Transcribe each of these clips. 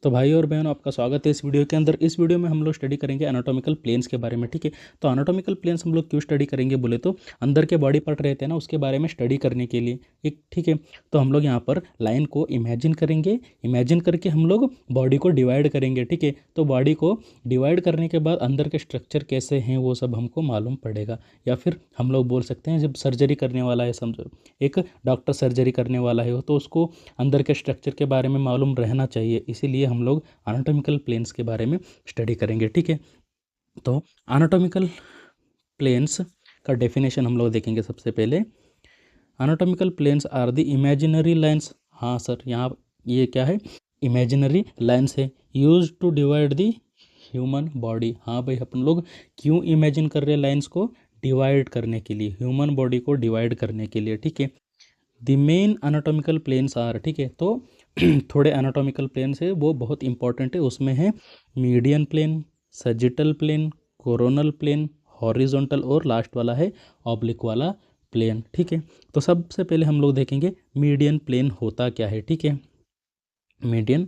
तो भाई और बहनों, आपका स्वागत है इस वीडियो के अंदर। इस वीडियो में हम लोग स्टडी करेंगे एनाटॉमिकल प्लेन्स के बारे में। ठीक है, तो एनाटॉमिकल प्लेन्स हम लोग क्यों स्टडी करेंगे बोले तो अंदर के बॉडी पार्ट रहते हैं ना, उसके बारे में स्टडी करने के लिए एक। ठीक है, तो हम लोग यहाँ पर लाइन को इमेजिन करेंगे, इमेजिन करके हम लोग बॉडी को डिवाइड करेंगे। ठीक है, तो बॉडी को डिवाइड करने के बाद अंदर के स्ट्रक्चर कैसे हैं वो सब हमको मालूम पड़ेगा। या फिर हम लोग बोल सकते हैं जब सर्जरी करने वाला है, समझो एक डॉक्टर सर्जरी करने वाला है तो उसको अंदर के स्ट्रक्चर के बारे में मालूम रहना चाहिए, इसीलिए हम लोग एनाटॉमिकल प्लेन्स के बारे में स्टडी करेंगे। ठीक है, तो एनाटॉमिकल प्लेन्स का डेफिनेशन हम लोग देखेंगे। सबसे पहले anatomical planes are the imaginary lines. हाँ सर, यहाँ ये क्या है, इमेजिनरी लाइंस है, use to divide the human body. हाँ भाई, अपन लोग क्यों इमेजिन कर रहे हैं लाइंस को, डिवाइड करने के लिए, ह्यूमन बॉडी को डिवाइड करने के लिए। ठीक है, the main anatomical planes are, ठीक है, तो थोड़े एनाटॉमिकल प्लेन्स है वो बहुत इंपॉर्टेंट है। उसमें है median plane, sagittal plane, coronal plane, horizontal और लास्ट वाला है ऑब्लिक वाला प्लेन। ठीक है, तो सबसे पहले हम लोग देखेंगे मीडियन प्लेन होता क्या है। ठीक है, मीडियन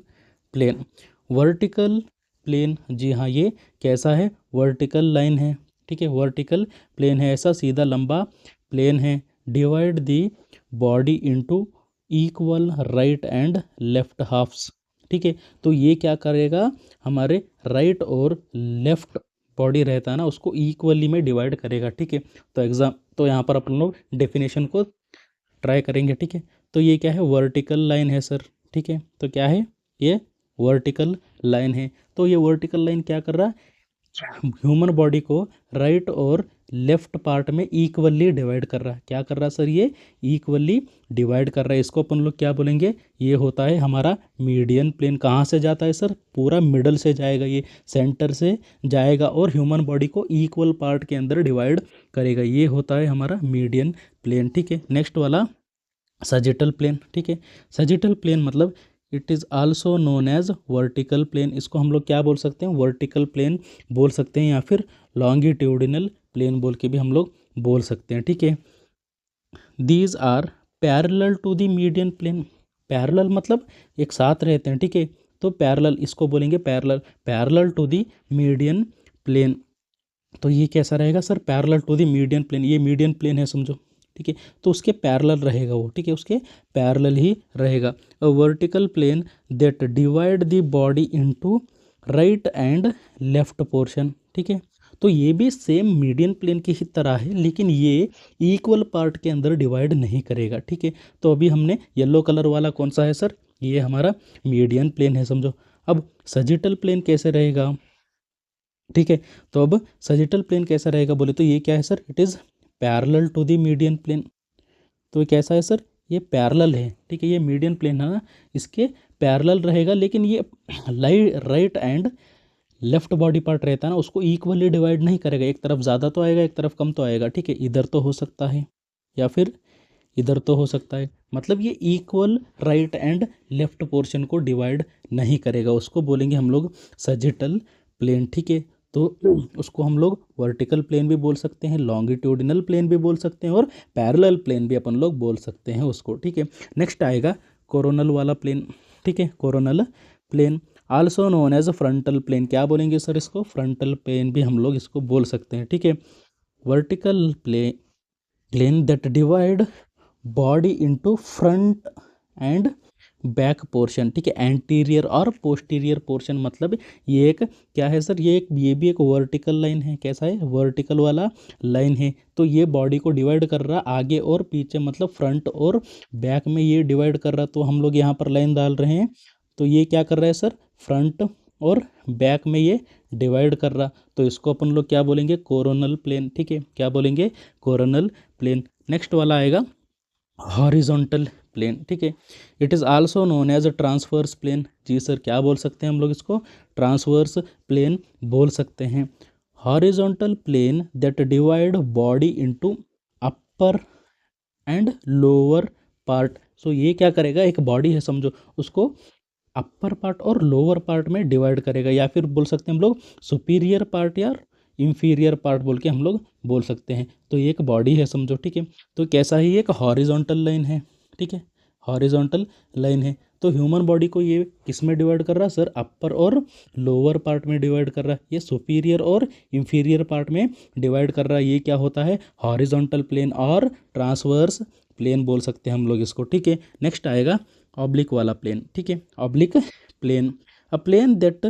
प्लेन, वर्टिकल प्लेन, जी हाँ, ये कैसा है, वर्टिकल लाइन है। ठीक है, वर्टिकल प्लेन है, ऐसा सीधा लंबा प्लेन है। Divide the body into equal right and left halves. ठीक है, तो ये क्या करेगा, हमारे राइट और लेफ्ट बॉडी रहता है ना, उसको इक्वली में डिवाइड करेगा। ठीक है, तो यहाँ पर अपन लोग डेफिनेशन को ट्राई करेंगे। ठीक है, तो ये क्या है, वर्टिकल लाइन है सर। ठीक है, तो क्या है, ये वर्टिकल लाइन है। तो ये वर्टिकल लाइन क्या कर रहा है, ह्यूमन बॉडी को राइट और लेफ्ट पार्ट में इक्वली डिवाइड कर रहा है। क्या कर रहा है सर, ये इक्वली डिवाइड कर रहा है। इसको अपन लोग क्या बोलेंगे, ये होता है हमारा मीडियन प्लेन। कहाँ से जाता है सर, पूरा मिडल से जाएगा, ये सेंटर से जाएगा और ह्यूमन बॉडी को इक्वल पार्ट के अंदर डिवाइड करेगा। ये होता है हमारा मीडियन प्लेन। ठीक है, नेक्स्ट वाला सजिटल प्लेन। ठीक है, सजिटल प्लेन मतलब it is also known as vertical plane. इसको हम लोग क्या बोल सकते हैं, वर्टिकल प्लेन बोल सकते हैं, या फिर लॉन्गिट्यूडिनल प्लेन बोल के भी हम लोग बोल सकते हैं। ठीक है, these are parallel to the median plane. Parallel मतलब एक साथ रहते हैं। ठीक है, तो पैरेलल इसको बोलेंगे parallel, parallel to the median plane. तो ये कैसा रहेगा sir, parallel to the median plane, ये मीडियन प्लेन है समझो। ठीक है, तो उसके पैरेलल रहेगा वो। ठीक है, उसके पैरेलल ही रहेगा। A vertical plane that divide the body into right and left portion. ठीक है, तो ये भी सेम मीडियन प्लेन की ही तरह है, लेकिन ये इक्वल पार्ट के अंदर डिवाइड नहीं करेगा। ठीक है, तो अभी हमने येलो कलर वाला कौन सा है सर, ये हमारा मीडियन प्लेन है समझो। अब सजिटल प्लेन कैसे रहेगा, ठीक है, तो अब सजिटल प्लेन कैसा रहेगा बोले तो ये क्या है sir, it is parallel to the median plane. तो ये कैसा है सर, ये पैरेलल है। ठीक है, ये मीडियन प्लेन है ना, इसके पैरेलल रहेगा, लेकिन ये right and left body part रहता है ना, उसको इक्वली डिवाइड नहीं करेगा। एक तरफ ज़्यादा तो आएगा, एक तरफ कम तो आएगा। ठीक है, इधर तो हो सकता है या फिर इधर तो हो सकता है, मतलब ये equal right and left portion को डिवाइड नहीं करेगा, उसको बोलेंगे हम लोग सजिटल प्लेन। ठीक है, तो उसको हम लोग वर्टिकल प्लेन भी बोल सकते हैं, लॉन्गिट्यूडिनल प्लेन भी बोल सकते हैं और पैरेलल प्लेन भी अपन लोग बोल सकते हैं उसको। ठीक है, नेक्स्ट आएगा कोरोनल वाला प्लेन। ठीक है, coronal plane also known as frontal plane. क्या बोलेंगे सर इसको, फ्रंटल प्लेन भी हम लोग इसको बोल सकते हैं। ठीक है, vertical plane that divide body into front and back portion. ठीक है, एंटीरियर और पोस्टीरियर पोर्शन, मतलब ये एक क्या है सर, ये भी एक वर्टिकल लाइन है। कैसा है, वर्टिकल वाला लाइन है। तो ये बॉडी को डिवाइड कर रहा आगे और पीछे, मतलब फ्रंट और बैक में ये डिवाइड कर रहा। तो हम लोग यहाँ पर लाइन डाल रहे हैं, तो ये क्या कर रहा है सर, फ्रंट और बैक में ये डिवाइड कर रहा। तो इसको अपन लोग क्या बोलेंगे, कोरोनल प्लेन। ठीक है, क्या बोलेंगे, कोरोनल प्लेन। नेक्स्ट वाला आएगा हॉरिजॉन्टल प्लेन। ठीक है, it is also known as a transverse plane. जी सर, क्या बोल सकते हैं हम लोग इसको, ट्रांसवर्स प्लेन बोल सकते हैं। Horizontal plane that divide body into upper and lower part. So ये क्या करेगा, एक बॉडी है समझो, उसको अपर पार्ट और लोअर पार्ट में डिवाइड करेगा, या फिर बोल सकते हैं हम लोग सुपीरियर पार्ट या इंफीरियर पार्ट बोल के हम लोग बोल सकते हैं। तो ये एक बॉडी है समझो। ठीक है, तो कैसा है, ये एक हॉरिजॉन्टल लाइन है। ठीक है, हॉरिजॉन्टल लाइन है। तो ह्यूमन बॉडी को ये किस में डिवाइड कर रहा है सर, अपर और लोअर पार्ट में डिवाइड कर रहा है, ये सुपीरियर और इंफीरियर पार्ट में डिवाइड कर रहा है। ये क्या होता है, हॉरिजॉन्टल प्लेन और ट्रांसवर्स प्लेन बोल सकते हैं हम लोग इसको, ठीक है। नेक्स्ट आएगा ऑब्लिक वाला प्लेन, ठीक है। Oblique plane, a plane that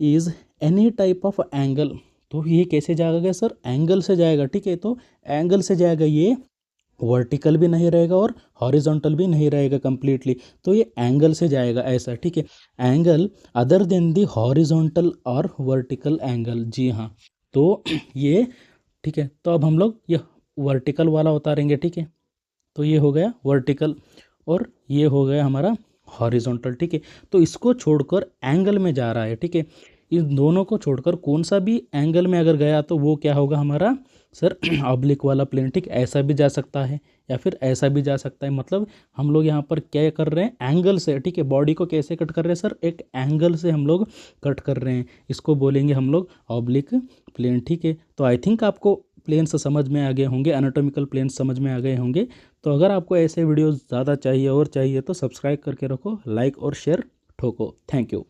is any type of angle. तो ये कैसे जाएगा सर, एंगल से जाएगा, ठीक है। तो एंगल से जाएगा, ये वर्टिकल भी नहीं रहेगा और हॉरिजॉन्टल भी नहीं रहेगा कंप्लीटली, तो ये एंगल से जाएगा ऐसा, ठीक है। एंगल अदर देन दी हॉरिजॉन्टल और वर्टिकल एंगल, जी हाँ। तो ये ठीक है, तो अब हम लोग ये वर्टिकल वाला उतारेंगे, ठीक है। तो ये हो गया वर्टिकल और ये हो गया हमारा हॉरिजॉन्टल, ठीक है। तो इसको छोड़कर एंगल में जा रहा है, ठीक है। इन दोनों को छोड़कर कौन सा भी एंगल में अगर गया तो वो क्या होगा हमारा सर, ऑब्लिक वाला प्लेन, ठीक। ऐसा भी जा सकता है या फिर ऐसा भी जा सकता है, मतलब हम लोग यहाँ पर क्या कर रहे हैं, एंगल से, ठीक है। बॉडी को कैसे कट कर रहे हैं सर, एक एंगल से हम लोग कट कर रहे हैं, इसको बोलेंगे हम लोग ऑब्लिक प्लेन, ठीक है। तो आई थिंक आपको प्लेन्स समझ में आ गए होंगे, एनाटॉमिकल प्लेन्स समझ में आ गए होंगे। तो अगर आपको ऐसे वीडियोस ज़्यादा चाहिए और चाहिए तो सब्सक्राइब करके रखो, लाइक और शेयर ठोको। Thank you.